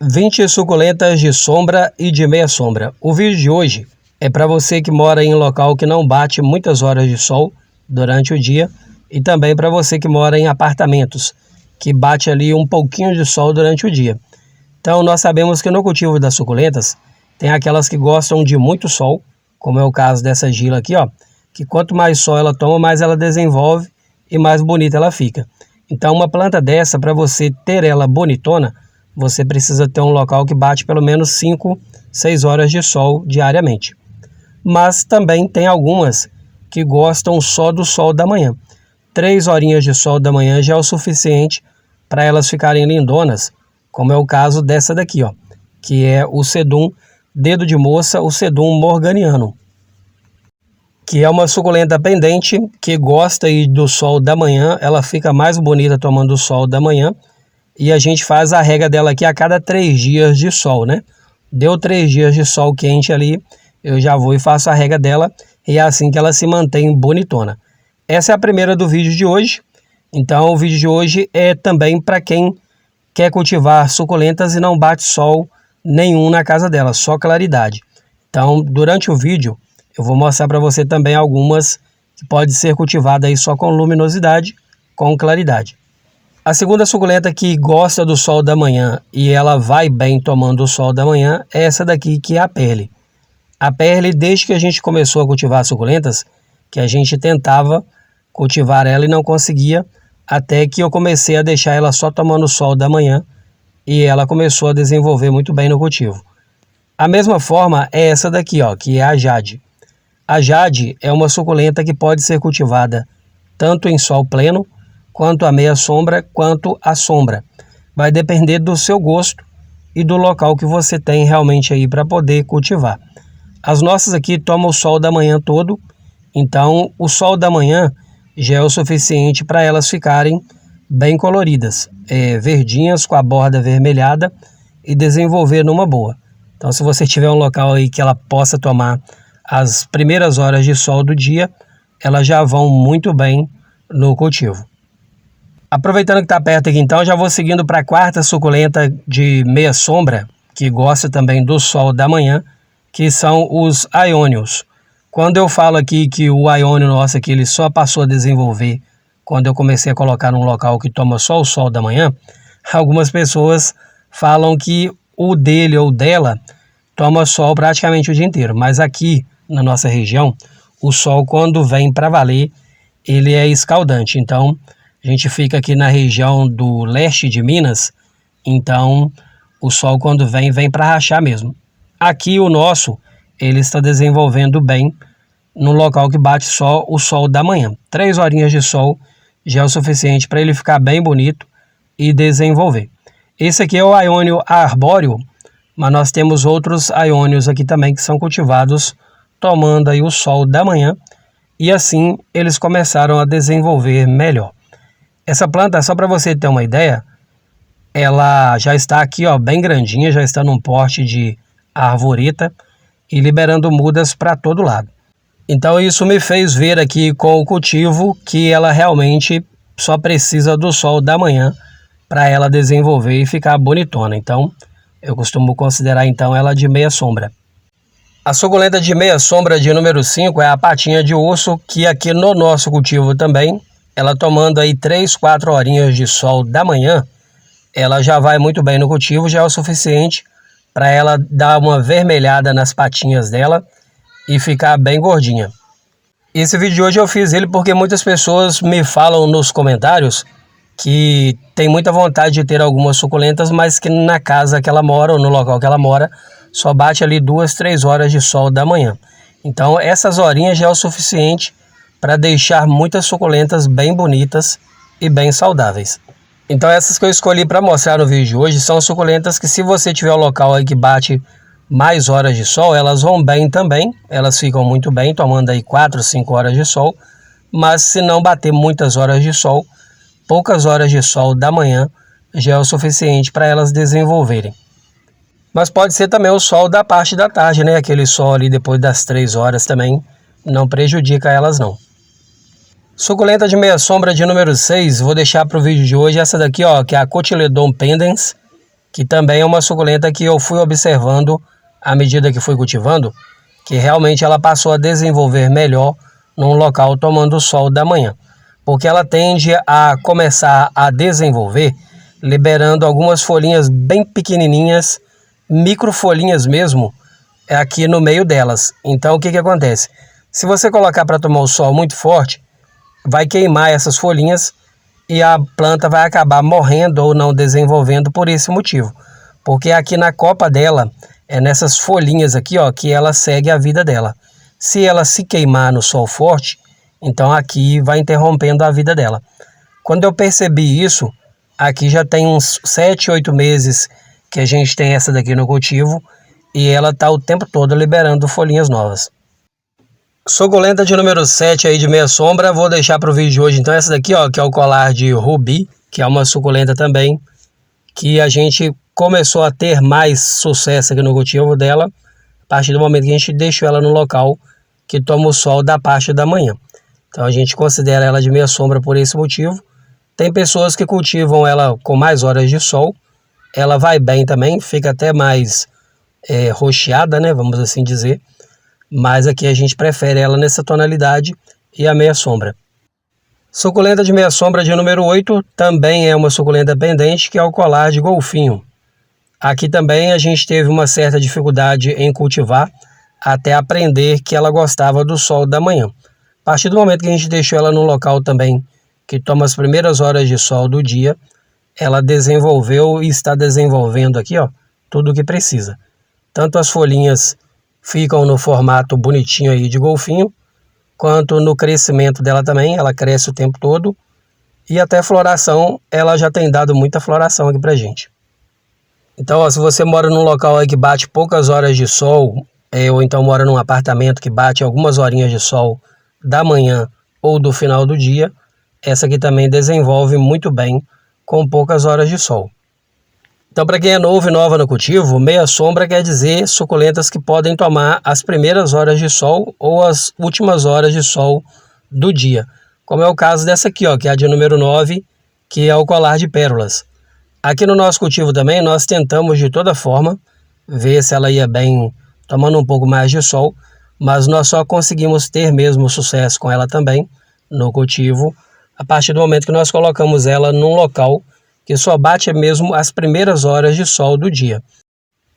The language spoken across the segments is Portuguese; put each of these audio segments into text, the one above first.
20 suculentas de sombra e de meia sombra. O vídeo de hoje é para você que mora em um local que não bate muitas horas de sol durante o dia e também para você que mora em apartamentos, que bate ali um pouquinho de sol durante o dia. Então nós sabemos que no cultivo das suculentas tem aquelas que gostam de muito sol, como é o caso dessa Gila aqui, ó, que quanto mais sol ela toma, mais ela desenvolve e mais bonita ela fica. Então uma planta dessa, para você ter ela bonitona, você precisa ter um local que bate pelo menos 5, 6 horas de sol diariamente. Mas também tem algumas que gostam só do sol da manhã. 3 horinhas de sol da manhã já é o suficiente para elas ficarem lindonas, como é o caso dessa daqui, ó, que é o Sedum Dedo de Moça, o Sedum morganiano, que é uma suculenta pendente que gosta aí do sol da manhã. Ela fica mais bonita tomando o sol da manhã. E a gente faz a rega dela aqui a cada 3 dias de sol, né? Deu 3 dias de sol quente ali, eu já vou e faço a rega dela, e é assim que ela se mantém bonitona. Essa é a primeira do vídeo de hoje. Então o vídeo de hoje é também para quem quer cultivar suculentas e não bate sol nenhum na casa dela, só claridade. Então durante o vídeo eu vou mostrar para você também algumas que pode ser cultivada aí só com luminosidade, com claridade. A segunda suculenta que gosta do sol da manhã e ela vai bem tomando o sol da manhã é essa daqui, que é a Perle. A Perle, desde que a gente começou a cultivar suculentas, que a gente tentava cultivar ela e não conseguia, até que eu comecei a deixar ela só tomando o sol da manhã e ela começou a desenvolver muito bem no cultivo. A mesma forma é essa daqui, ó, que é a Jade. A Jade é uma suculenta que pode ser cultivada tanto em sol pleno, quanto a meia sombra, quanto a sombra. Vai depender do seu gosto e do local que você tem realmente aí para poder cultivar. As nossas aqui tomam o sol da manhã todo, então o sol da manhã já é o suficiente para elas ficarem bem coloridas, verdinhas com a borda avermelhada e desenvolver numa boa. Então se você tiver um local aí que ela possa tomar as primeiras horas de sol do dia, elas já vão muito bem no cultivo. Aproveitando que está perto aqui, então, já vou seguindo para a quarta suculenta de meia sombra, que gosta também do sol da manhã, que são os Aiônios. Quando eu falo aqui que o Aiônio nosso aqui, ele só passou a desenvolver quando eu comecei a colocar num local que toma só o sol da manhã, algumas pessoas falam que o dele ou dela toma sol praticamente o dia inteiro. Mas aqui, na nossa região, o sol, quando vem para valer, ele é escaldante. Então a gente fica aqui na região do leste de Minas, então o sol quando vem para rachar mesmo. Aqui o nosso, ele está desenvolvendo bem no local que bate só o sol da manhã. 3 horinhas de sol já é o suficiente para ele ficar bem bonito e desenvolver. Esse aqui é o Aiônio arbóreo, mas nós temos outros Aiônios aqui também que são cultivados tomando aí o sol da manhã, e assim eles começaram a desenvolver melhor. Essa planta, só para você ter uma ideia, ela já está aqui, ó, bem grandinha, já está num porte de arvoreta e liberando mudas para todo lado. Então isso me fez ver aqui com o cultivo que ela realmente só precisa do sol da manhã para ela desenvolver e ficar bonitona. Então eu costumo considerar então ela de meia sombra. A suculenta de meia sombra de número 5 é a patinha de urso, que aqui no nosso cultivo também, ela tomando aí 3, 4 horinhas de sol da manhã, ela já vai muito bem no cultivo, já é o suficiente para ela dar uma vermelhada nas patinhas dela e ficar bem gordinha. Esse vídeo de hoje eu fiz ele porque muitas pessoas me falam nos comentários que tem muita vontade de ter algumas suculentas, mas que na casa que ela mora ou no local que ela mora só bate ali 2, 3 horas de sol da manhã. Então essas horinhas já é o suficiente para deixar muitas suculentas bem bonitas e bem saudáveis. Então essas que eu escolhi para mostrar no vídeo de hoje são suculentas que, se você tiver um local aí que bate mais horas de sol, elas vão bem também, elas ficam muito bem, tomando aí 4, 5 horas de sol, mas se não bater muitas horas de sol, poucas horas de sol da manhã já é o suficiente para elas desenvolverem. Mas pode ser também o sol da parte da tarde, né? Aquele sol ali depois das 3 horas também não prejudica elas não. Suculenta de meia sombra de número 6, vou deixar para o vídeo de hoje essa daqui, ó, que é a Cotyledon pendens. que também é uma suculenta que eu fui observando à medida que fui cultivando, que realmente ela passou a desenvolver melhor num local tomando o sol da manhã, porque ela tende a começar a desenvolver liberando algumas folhinhas bem pequenininhas, microfolhinhas mesmo, aqui no meio delas. Então o que acontece? Se você colocar para tomar o sol muito forte, vai queimar essas folhinhas e a planta vai acabar morrendo ou não desenvolvendo por esse motivo. Porque aqui na copa dela, é nessas folhinhas aqui, ó, que ela segue a vida dela. Se ela se queimar no sol forte, então aqui vai interrompendo a vida dela. Quando eu percebi isso, aqui já tem uns 7, 8 meses que a gente tem essa daqui no cultivo e ela está o tempo todo liberando folhinhas novas. Suculenta de número 7 aí de meia sombra, vou deixar para o vídeo de hoje então essa daqui, ó, que é o colar de rubi, que é uma suculenta também, que a gente começou a ter mais sucesso aqui no cultivo dela, a partir do momento que a gente deixou ela no local que toma o sol da parte da manhã. Então a gente considera ela de meia sombra por esse motivo. Tem pessoas que cultivam ela com mais horas de sol, ela vai bem também, fica até mais roxeada, né, vamos assim dizer. Mas aqui a gente prefere ela nessa tonalidade e a meia sombra. Suculenta de meia sombra de número 8 também é uma suculenta pendente, que é o colar de golfinho. Aqui também a gente teve uma certa dificuldade em cultivar, até aprender que ela gostava do sol da manhã. A partir do momento que a gente deixou ela num local também que toma as primeiras horas de sol do dia, ela desenvolveu e está desenvolvendo aqui, ó, tudo o que precisa. Tanto as folhinhas ficam no formato bonitinho aí de golfinho, quanto no crescimento dela também, ela cresce o tempo todo, e até floração, ela já tem dado muita floração aqui pra gente. Então, ó, se você mora num local aí que bate poucas horas de sol, ou então mora num apartamento que bate algumas horinhas de sol da manhã ou do final do dia, essa aqui também desenvolve muito bem com poucas horas de sol. Então, para quem é novo e nova no cultivo, meia sombra quer dizer suculentas que podem tomar as primeiras horas de sol ou as últimas horas de sol do dia. Como é o caso dessa aqui, ó, que é a de número 9, que é o colar de pérolas. Aqui no nosso cultivo também, nós tentamos de toda forma ver se ela ia bem tomando um pouco mais de sol, mas nós só conseguimos ter mesmo sucesso com ela também no cultivo a partir do momento que nós colocamos ela num local que só bate mesmo as primeiras horas de sol do dia.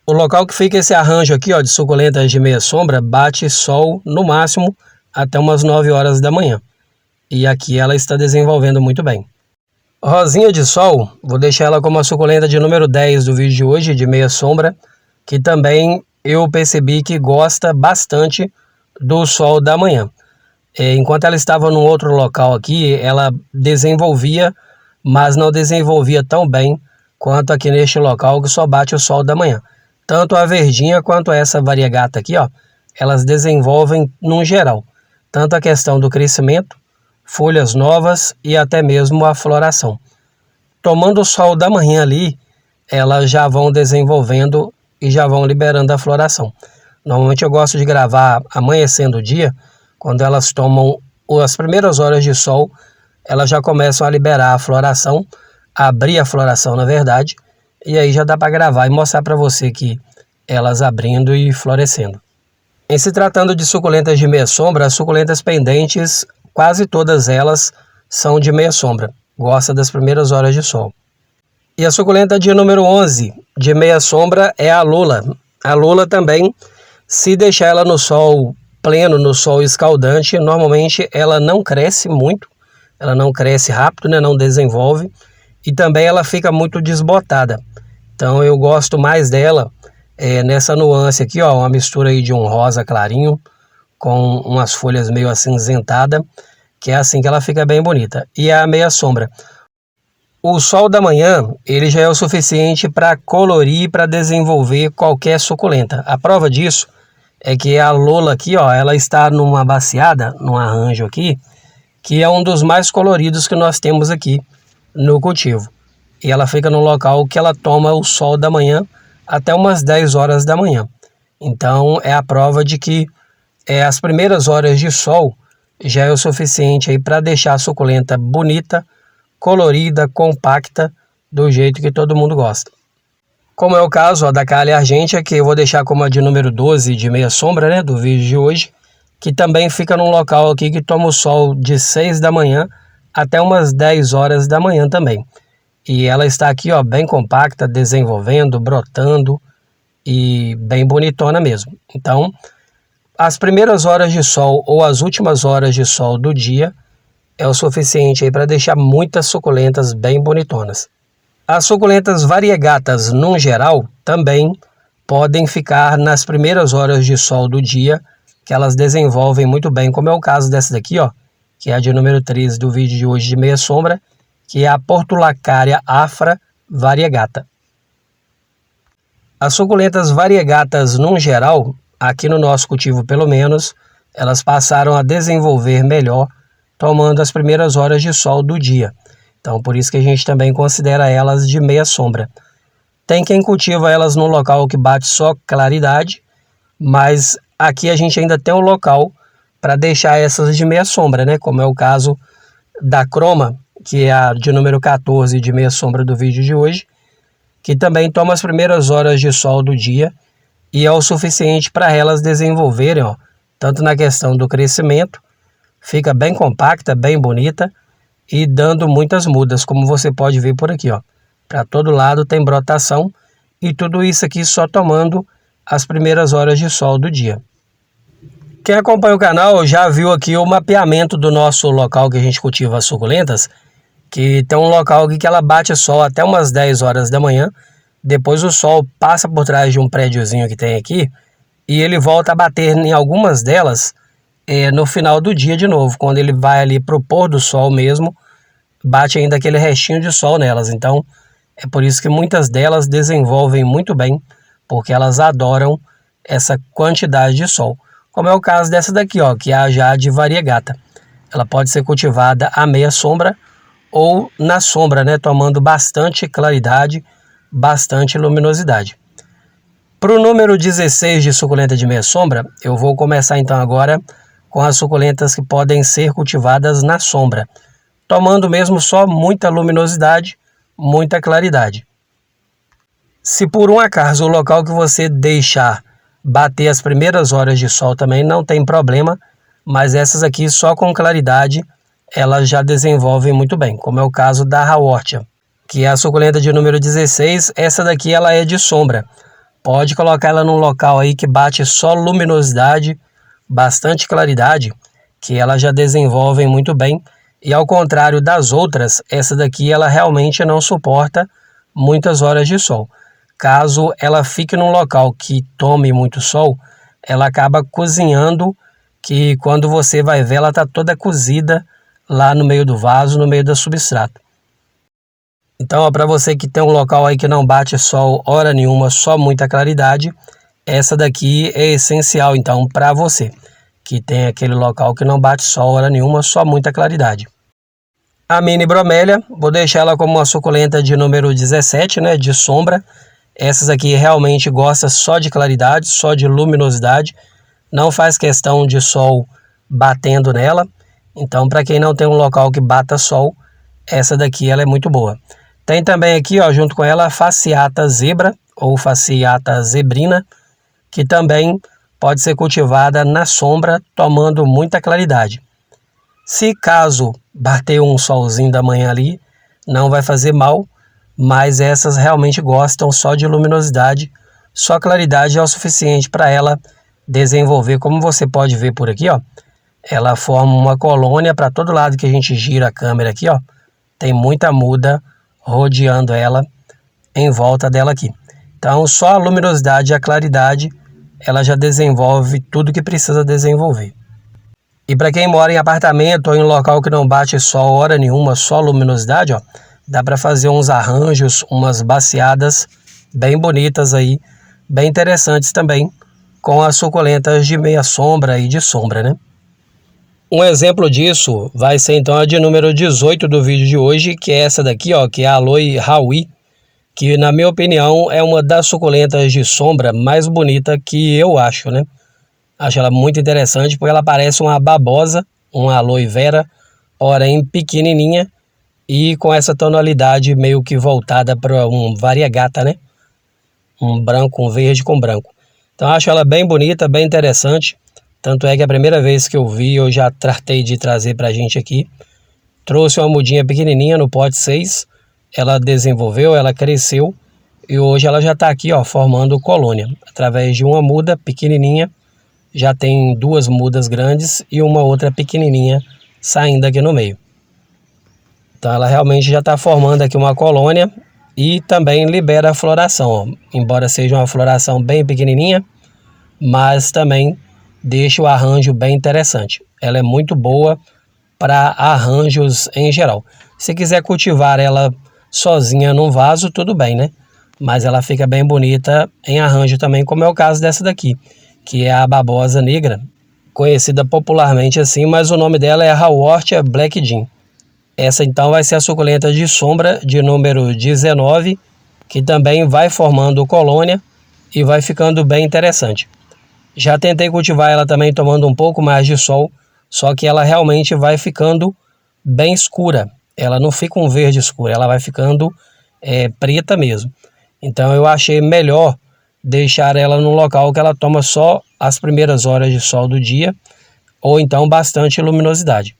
O local que fica esse arranjo aqui, ó, de suculentas de meia sombra, bate sol no máximo até umas 9 horas da manhã. E aqui ela está desenvolvendo muito bem. Rosinha de sol, vou deixar ela como a suculenta de número 10 do vídeo de hoje, de meia sombra, que também eu percebi que gosta bastante do sol da manhã. Enquanto ela estava num outro local aqui, ela desenvolvia, mas não desenvolvia tão bem quanto aqui neste local que só bate o sol da manhã. Tanto a verdinha quanto essa variegata aqui, ó, elas desenvolvem num geral. Tanto a questão do crescimento, folhas novas e até mesmo a floração. Tomando o sol da manhã ali, elas já vão desenvolvendo e já vão liberando a floração. Normalmente eu gosto de gravar amanhecendo o dia, quando elas tomam as primeiras horas de sol, elas já começam a liberar a floração, abrir a floração na verdade, e aí já dá para gravar e mostrar para você que elas abrindo e florescendo. Em se tratando de suculentas de meia sombra, as suculentas pendentes, quase todas elas são de meia sombra, gosta das primeiras horas de sol. E a suculenta de número 11 de meia sombra é a lula. A lula também, se deixar ela no sol pleno, no sol escaldante, normalmente ela não cresce muito, ela não cresce rápido, né, não desenvolve, e também ela fica muito desbotada. Então eu gosto mais dela nessa nuance aqui, ó, uma mistura aí de um rosa clarinho com umas folhas meio acinzentada, que é assim que ela fica bem bonita. E a meia sombra. O sol da manhã, ele já é o suficiente para colorir, para desenvolver qualquer suculenta. A prova disso é que a lula aqui, ó, ela está numa baciada, num arranjo aqui, que é um dos mais coloridos que nós temos aqui no cultivo. E ela fica num local que ela toma o sol da manhã até umas 10 horas da manhã. Então é a prova de que as primeiras horas de sol já é o suficiente aí para deixar a suculenta bonita, colorida, compacta, do jeito que todo mundo gosta. como é o caso ó, da Calypso Argentea, que eu vou deixar como a de número 12 de meia sombra, né, do vídeo de hoje, que também fica num local aqui que toma o sol de 6 da manhã até umas 10 horas da manhã também. E ela está aqui ó, bem compacta, desenvolvendo, brotando e bem bonitona mesmo. Então, as primeiras horas de sol ou as últimas horas de sol do dia é o suficiente aí para deixar muitas suculentas bem bonitonas. As suculentas variegatas, no geral, também podem ficar nas primeiras horas de sol do dia, que elas desenvolvem muito bem, como é o caso dessa daqui, ó, que é a de número 13 do vídeo de hoje de meia sombra, que é a Portulacaria afra variegata. As suculentas variegatas, no geral, aqui no nosso cultivo pelo menos, elas passaram a desenvolver melhor, tomando as primeiras horas de sol do dia. Então, por isso que a gente também considera elas de meia sombra. Tem quem cultiva elas no local que bate só claridade, mas aqui a gente ainda tem um local para deixar essas de meia sombra, né? Como é o caso da Croma, que é a de número 14 de meia sombra do vídeo de hoje, que também toma as primeiras horas de sol do dia e é o suficiente para elas desenvolverem, ó, tanto na questão do crescimento, fica bem compacta, bem bonita, e dando muitas mudas, como você pode ver por aqui, ó. Para todo lado tem brotação e tudo isso aqui só tomando as primeiras horas de sol do dia. Quem acompanha o canal já viu aqui o mapeamento do nosso local que a gente cultiva as suculentas, que tem um local aqui que ela bate sol até umas 10 horas da manhã, depois o sol passa por trás de um prédiozinho que tem aqui e ele volta a bater em algumas delas no final do dia de novo, quando ele vai ali para o pôr do sol mesmo, bate ainda aquele restinho de sol nelas. Então, é por isso que muitas delas desenvolvem muito bem, porque elas adoram essa quantidade de sol. Como é o caso dessa daqui, ó, que é a Jade variegata. Ela pode ser cultivada à meia sombra ou na sombra, né, tomando bastante claridade, bastante luminosidade. Para o número 16 de suculenta de meia sombra, eu vou começar então agora com as suculentas que podem ser cultivadas na sombra, tomando mesmo só muita luminosidade, muita claridade. Se por um acaso o local que você deixar bater as primeiras horas de sol também não tem problema, mas essas aqui só com claridade elas já desenvolvem muito bem, como é o caso da Haworthia, que é a suculenta de número 16, essa daqui ela é de sombra. Pode colocar ela num local aí que bate só luminosidade, bastante claridade, que ela já desenvolvem muito bem. E ao contrário das outras, essa daqui ela realmente não suporta muitas horas de sol. Caso ela fique num local que tome muito sol, ela acaba cozinhando, que quando você vai ver ela está toda cozida lá no meio do vaso, no meio do substrato. Então, para você que tem um local aí que não bate sol hora nenhuma, só muita claridade, essa daqui é essencial então para você, que tem aquele local que não bate sol hora nenhuma, só muita claridade. A Mini Bromélia, vou deixar ela como uma suculenta de número 17, né, de sombra. Essas aqui realmente gostam só de claridade, só de luminosidade, não faz questão de sol batendo nela. Então, para quem não tem um local que bata sol, essa daqui ela é muito boa. Tem também aqui, ó, junto com ela, a Fasciata Zebra ou Fasciata Zebrina, que também pode ser cultivada na sombra, tomando muita claridade. Se caso bater um solzinho da manhã ali, não vai fazer mal, mas essas realmente gostam só de luminosidade, só claridade é o suficiente para ela desenvolver, como você pode ver por aqui, ó. Ela forma uma colônia para todo lado que a gente gira a câmera aqui, ó. Tem muita muda rodeando ela em volta dela aqui. Então, só a luminosidade e a claridade, ela já desenvolve tudo que precisa desenvolver. E para quem mora em apartamento ou em local que não bate sol hora nenhuma, só luminosidade, ó, dá para fazer uns arranjos, umas baciadas bem bonitas aí, bem interessantes também, com as suculentas de meia sombra e de sombra, né? Um exemplo disso vai ser então a de número 18 do vídeo de hoje, que é essa daqui, ó, que é a Aloe Hawi, que na minha opinião é uma das suculentas de sombra mais bonita que eu acho, né? Acho ela muito interessante porque ela parece uma babosa, uma aloe vera, porém pequenininha e com essa tonalidade meio que voltada para um variegata, né? um branco, um verde com branco. Então acho ela bem bonita, bem interessante. Tanto é que a primeira vez que eu vi, eu já tratei de trazer pra gente aqui. Trouxe uma mudinha pequenininha no pote 6. Ela desenvolveu, ela cresceu. E hoje ela já está aqui, ó, formando colônia. Através de uma muda pequenininha, já tem 2 mudas grandes e uma outra pequenininha saindo aqui no meio. Então ela realmente já está formando aqui uma colônia e também libera a floração, ó. Embora seja uma floração bem pequenininha, mas também deixa o arranjo bem interessante. Ela é muito boa para arranjos em geral. Se quiser cultivar ela sozinha num vaso, tudo bem, né? Mas ela fica bem bonita em arranjo também, como é o caso dessa daqui, que é a babosa negra, conhecida popularmente assim, mas o nome dela é Haworthia Black Gin. Essa então vai ser a suculenta de sombra de número 19, que também vai formando colônia e vai ficando bem interessante. Já tentei cultivar ela também tomando um pouco mais de sol, só que ela realmente vai ficando bem escura. Ela não fica um verde escuro, ela vai ficando preta mesmo. Então eu achei melhor deixar ela num local que ela toma só as primeiras horas de sol do dia, ou então bastante luminosidade.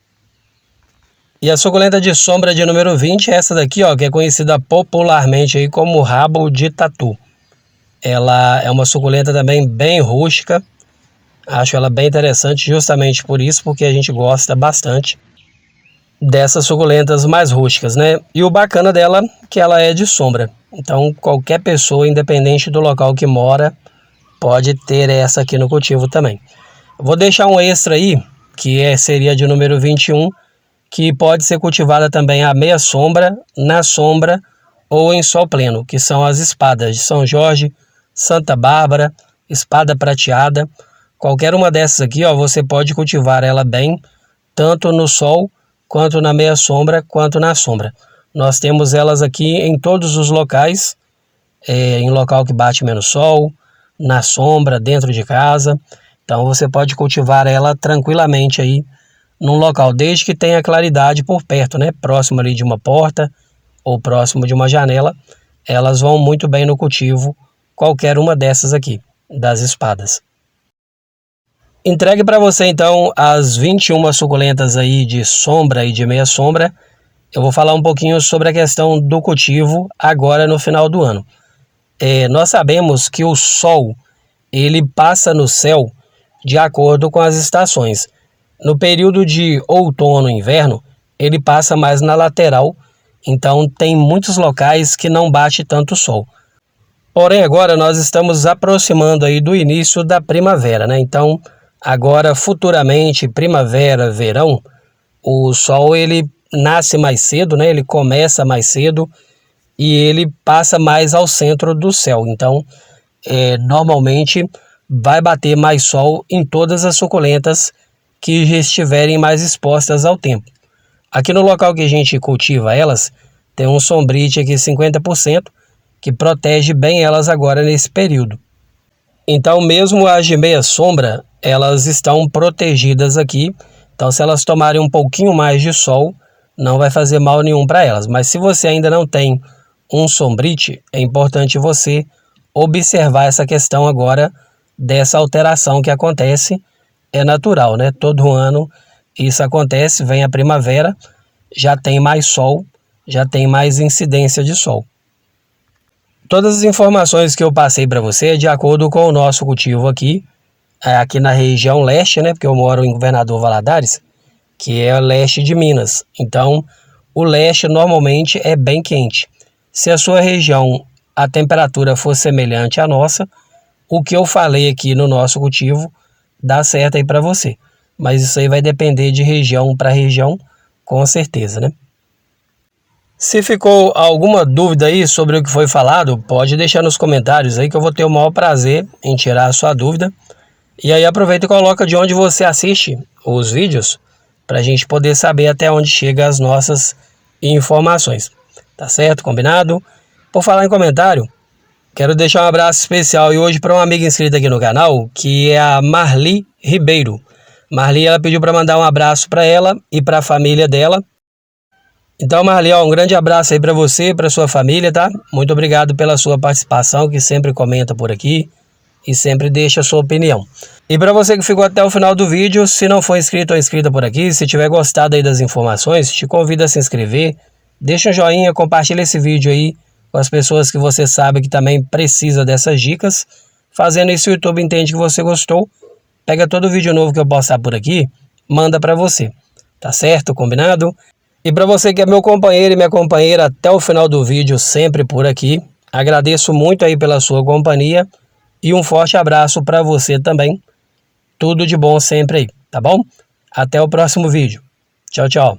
E a suculenta de sombra de número 20 é essa daqui, ó, que é conhecida popularmente aí como rabo de tatu. Ela é uma suculenta também bem rústica. Acho ela bem interessante justamente por isso, porque a gente gosta bastante dessas suculentas mais rústicas, né? E o bacana dela é que ela é de sombra. Então qualquer pessoa, independente do local que mora, pode ter essa aqui no cultivo também. Vou deixar um extra aí, que seria de número 21, que pode ser cultivada também à meia sombra, na sombra ou em sol pleno, que são as espadas de São Jorge, Santa Bárbara, espada prateada. Qualquer uma dessas aqui, ó, você pode cultivar ela bem, tanto no sol, quanto na meia sombra, quanto na sombra. Nós temos elas aqui em todos os locais, em local que bate menos sol, na sombra, dentro de casa. Então você pode cultivar ela tranquilamente aí num local, desde que tenha claridade por perto, né? Próximo ali de uma porta ou próximo de uma janela, elas vão muito bem no cultivo, qualquer uma dessas aqui, das espadas. Entregue para você então as 21 suculentas aí de sombra e de meia sombra. Eu vou falar um pouquinho sobre a questão do cultivo agora no final do ano. Nós sabemos que o sol ele passa no céu de acordo com as estações. No período de outono e inverno, ele passa mais na lateral, então tem muitos locais que não bate tanto sol. Porém, agora nós estamos aproximando aí do início da primavera, né? Então, agora futuramente, primavera, verão, o sol ele nasce mais cedo, né? Ele começa mais cedo e ele passa mais ao centro do céu. Então, normalmente vai bater mais sol em todas as suculentas que já estiverem mais expostas ao tempo. Aqui no local que a gente cultiva elas, tem um sombrite aqui 50%, que protege bem elas agora nesse período. Então mesmo as de meia sombra, elas estão protegidas aqui. Então se elas tomarem um pouquinho mais de sol, não vai fazer mal nenhum para elas. Mas se você ainda não tem um sombrite, é importante você observar essa questão agora dessa alteração que acontece. É natural, né? Todo ano isso acontece, vem a primavera, já tem mais sol, já tem mais incidência de sol. Todas as informações que eu passei para você é de acordo com o nosso cultivo aqui na região leste, né? Porque eu moro em Governador Valadares, que é o leste de Minas. Então, o leste normalmente é bem quente. Se a sua região, a temperatura for semelhante à nossa, o que eu falei aqui no nosso cultivo dá certo aí para você. Mas isso aí vai depender de região para região, com certeza, né? Se ficou alguma dúvida aí sobre o que foi falado, pode deixar nos comentários aí que eu vou ter o maior prazer em tirar a sua dúvida. E aí aproveita e coloca de onde você assiste os vídeos, para a gente poder saber até onde chega as nossas informações. Tá certo? Combinado? Por falar em comentário, quero deixar um abraço especial e hoje para uma amiga inscrita aqui no canal, que é a Marli Ribeiro. Marli, ela pediu para mandar um abraço para ela e para a família dela. Então, Marli, um grande abraço aí para você, para sua família, tá? Muito obrigado pela sua participação, que sempre comenta por aqui e sempre deixa a sua opinião. E para você que ficou até o final do vídeo, se não for inscrito ou inscrita por aqui, se tiver gostado aí das informações, te convido a se inscrever, deixa um joinha, compartilha esse vídeo aí com as pessoas que você sabe que também precisa dessas dicas. Fazendo isso, o YouTube entende que você gostou, pega todo vídeo novo que eu postar por aqui, manda para você, tá certo? Combinado? E para você que é meu companheiro e minha companheira até o final do vídeo, sempre por aqui, agradeço muito aí pela sua companhia e um forte abraço para você também. Tudo de bom sempre aí, tá bom? Até o próximo vídeo. Tchau, tchau.